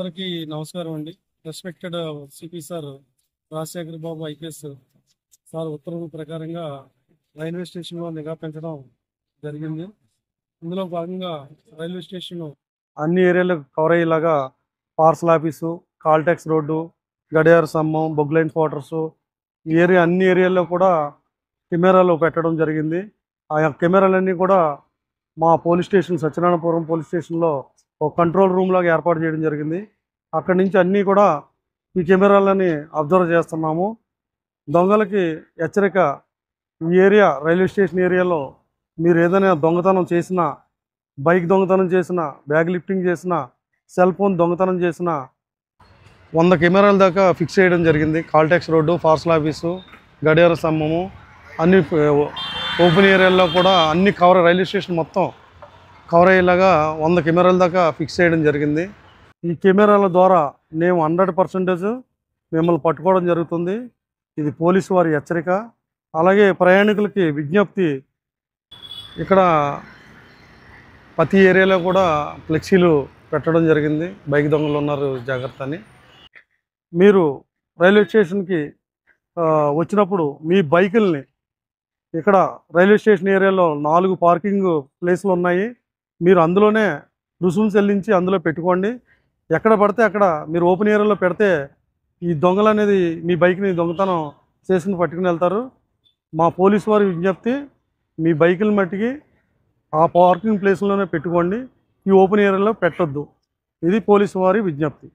అందరికీ నమస్కారం అండి. రెస్పెక్టెడ్ సిపి సార్ రాజశేఖర్ బాబు ఐపీఎస్ సార్ ఉత్తర్వుల ప్రకారంగా రైల్వే స్టేషన్లో నిఘా పెంచడం జరిగింది. ఇందులో భాగంగా రైల్వే స్టేషన్ అన్ని ఏరియాలకు కవర్ అయ్యేలాగా పార్సల్ ఆఫీసు, కాల్టెక్స్ రోడ్డు, గడియార స్తంభం, బొగ్లైన్ క్వార్టర్స్ ఈ అన్ని ఏరియాల్లో కూడా కెమెరాలు పెట్టడం జరిగింది. ఆ కెమెరాలన్నీ కూడా మా పోలీస్ స్టేషన్ సత్యనారాయణపురం పోలీస్ స్టేషన్లో ఒక కంట్రోల్ రూమ్ లాగా ఏర్పాటు చేయడం జరిగింది. అక్కడి నుంచి అన్నీ కూడా ఈ కెమెరాలని అబ్జర్వ్ చేస్తున్నాము. దొంగలకి హెచ్చరిక, ఈ ఏరియా రైల్వే స్టేషన్ ఏరియాలో మీరు ఏదైనా దొంగతనం చేసినా, బైక్ దొంగతనం చేసినా, బ్యాగ్ లిఫ్టింగ్ చేసినా, సెల్ ఫోన్ దొంగతనం చేసినా 100 కెమెరాల దాకా ఫిక్స్ చేయడం జరిగింది. కాల్టెక్స్ రోడ్డు, పార్సల్ ఆఫీసు, గడియార స్తంభము అన్ని ఓపెన్ ఏరియాల్లో కూడా అన్ని రైల్వే స్టేషన్ మొత్తం కవర్ అయ్యేలాగా 100 కెమెరాల దాకా ఫిక్స్ చేయడం జరిగింది. ఈ కెమెరాల ద్వారా మేము 100% మిమ్మల్ని పట్టుకోవడం జరుగుతుంది. ఇది పోలీసు వారి హెచ్చరిక. అలాగే ప్రయాణికులకి విజ్ఞప్తి, ఇక్కడ ప్రతి ఏరియాలో కూడా ఫ్లెక్సీలు పెట్టడం జరిగింది. బైక్ దొంగలు ఉన్నారు జాగ్రత్త అని. మీరు రైల్వే స్టేషన్కి వచ్చినప్పుడు మీ బైకుల్ని ఇక్కడ రైల్వే స్టేషన్ ఏరియాలో 4 పార్కింగ్ ప్లేస్లు ఉన్నాయి. మీరు అందులోనే రుసుము చెల్లించి అందులో పెట్టుకోండి. ఎక్కడ పడితే అక్కడ మీరు ఓపెన్ ఏరియాలో పెడితే ఈ దొంగలు అనేది మీ బైక్ని దొంగతనం చేసి పట్టుకుని వెళ్తారు. మా పోలీసు వారి విజ్ఞప్తి, మీ బైకుల మట్టికి ఆ పార్కింగ్ ప్లేస్లోనే పెట్టుకోండి, ఈ ఓపెన్ ఏరియాలో పెట్టొద్దు. ఇది పోలీసు వారి విజ్ఞప్తి.